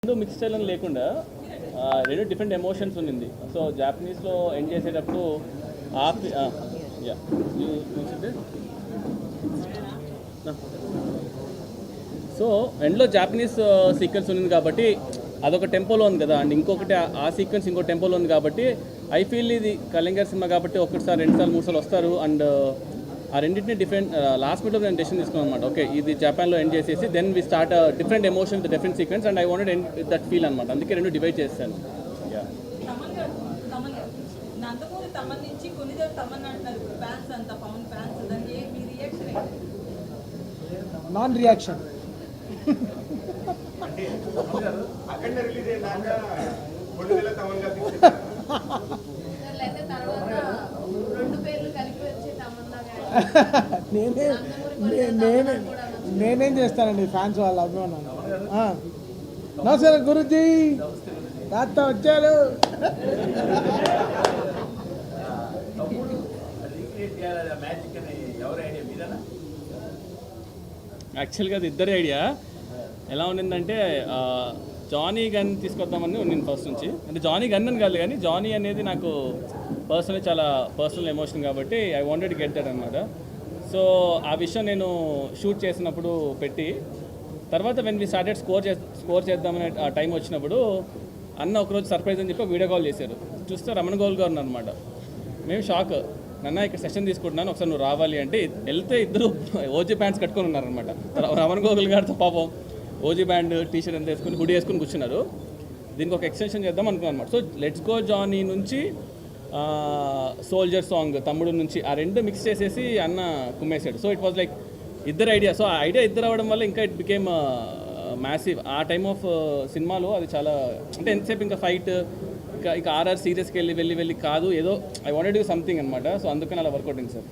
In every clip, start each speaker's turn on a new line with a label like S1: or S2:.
S1: రెండు mix style అని లేకుండా రెండు డిఫరెంట్ ఎమోషన్స్ ఉన్నింది. సో జాపనీస్లో ఎండ్ చేసేటప్పుడు సో ఎండ్లో జాపనీస్ సీక్వెన్స్ ఉంది కాబట్టి అదొక టెంపోలో ఉంది కదా, అండ్ ఇంకొకటి ఆ సీక్వెన్స్ ఇంకో టెంపోలో ఉంది కాబట్టి ఐ ఫీల్ ఇది కళింగర్ సినిమా కాబట్టి ఒకటిసారి 2 సార్లు 3 సార్లు వస్తారు. అండ్ ఆ రెండింటిని డిఫరెంట్ లాస్ట్ మినిట్లో నేను డెసిషన్ తీసుకున్నాను అనమాట. ఓకే, ఇది జపాన్లో ఎండ్ చేసేసి then we start different emotion with different sequence and I wanted end with that feel అనమాట. అందుకే రెండు డివైడ్ చేస్తాను.
S2: నాన్ రియాక్షన్ నేనేం చేస్తానండి ఫ్యాన్స్ వాళ్ళ అభిమానం. నమస్కారం గురుజీ, తాత వచ్చారు.
S1: యాక్చువల్గా అది ఇద్దరి ఐడియా. ఎలా ఉండిందంటే జానీ గన్ తీసుకొద్దామని నేను ఫస్ట్ నుంచి, అంటే జానీ గన్ అని కాదు కానీ జానీ అనేది నాకు పర్సనలీ చాలా పర్సనల్ ఎమోషన్ కాబట్టి ఐ వాంటెడ్ గెట్ దట్ అనమాట. సో ఆ విషయం నేను షూట్ చేసినప్పుడు పెట్టి తర్వాత వెన్ వి స్టార్టెడ్ స్కోర్ చేద్దామనే ఆ టైం వచ్చినప్పుడు అన్న ఒకరోజు సర్ప్రైజ్ అని చెప్పి వీడియో కాల్ చేశారు. చూస్తే రమణ గోల్ గారు అనమాట. మేము షాక్, నన్న ఇక్కడ సెషన్ తీసుకుంటున్నాను ఒకసారి నువ్వు రావాలి అంటే వెళ్తే ఇద్దరు ఓజీ ప్యాంట్స్ కట్టుకొని ఉన్నారనమాట. రమణ గోగుల్ గారితో పాపం ఓజీ బ్యాండ్ టీషర్ట్ ఎంత వేసుకుని హుడీ వేసుకుని కూర్చున్నారు. దీనికి ఒక ఎక్స్టెన్షన్ చేద్దాం అనుకున్నాను అనమాట. సో లెట్స్ గో జానీ నుంచి సోల్జర్ సాంగ్ తమ్ముడు నుంచి ఆ రెండు మిక్స్ చేసేసి అన్న కుమ్మేశాడు. సో ఇట్ వాజ్ లైక్ ఇద్దరు ఐడియా. సో ఆ ఐడియా ఇద్దరు అవ్వడం వల్ల ఇంకా ఇట్ బికేమ్ మ్యాసివ్. ఆ టైమ్ ఆఫ్ సినిమాలో అది చాలా, అంటే ఎంతసేపు ఇంకా ఫైట్ ఇక ఆర్ఆర్ సీరియస్కి వెళ్ళి కాదు, ఏదో ఐ వాంటెడ్ టు సంథింగ్ అనమాట. సో అందుకని అలా వర్కౌట్ అయింది సార్.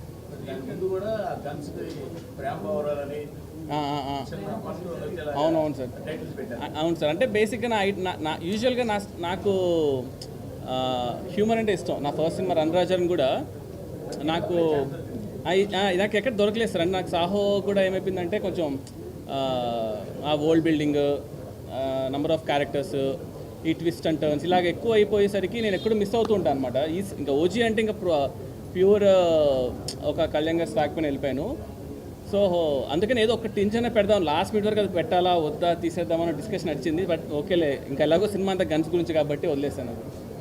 S1: అవునవును సార్, అవును సార్. అంటే బేసిక్గా నా యూజువల్గా నాకు హ్యూమర్ అంటే ఇష్టం. నా ఫస్ట్ సినిమా రణరాజన్ కూడా నాకు ఎక్కడ దొరకలేదు సార్. అంటే నాకు సాహో కూడా ఏమైపోయిందంటే కొంచెం ఆ world building, number of characters, ఈ ట్విస్ట్ అండ్ టర్న్స్ ఇలాగ ఎక్కువ అయిపోయేసరికి నేను ఎక్కడో మిస్ అవుతూ ఉంటాను అనమాట. ఇంకా ఓజీ అంటే ఇంకా ప్యూర్ ఒక కళ్యాణ్ స్టాక్ పైన వెళ్ళిపోయాను. సో అందుకని ఏదో ఒక టెన్షన్ పెడదాం, లాస్ట్ మినిట్ వరకు అది పెట్టాలా వద్దా తీసేద్దామని డిస్కషన్ నడిచింది. బట్ ఓకేలే, ఇంకా ఎలాగో సినిమా అంతా గన్స్ గురించి కాబట్టి వదిలేసాను.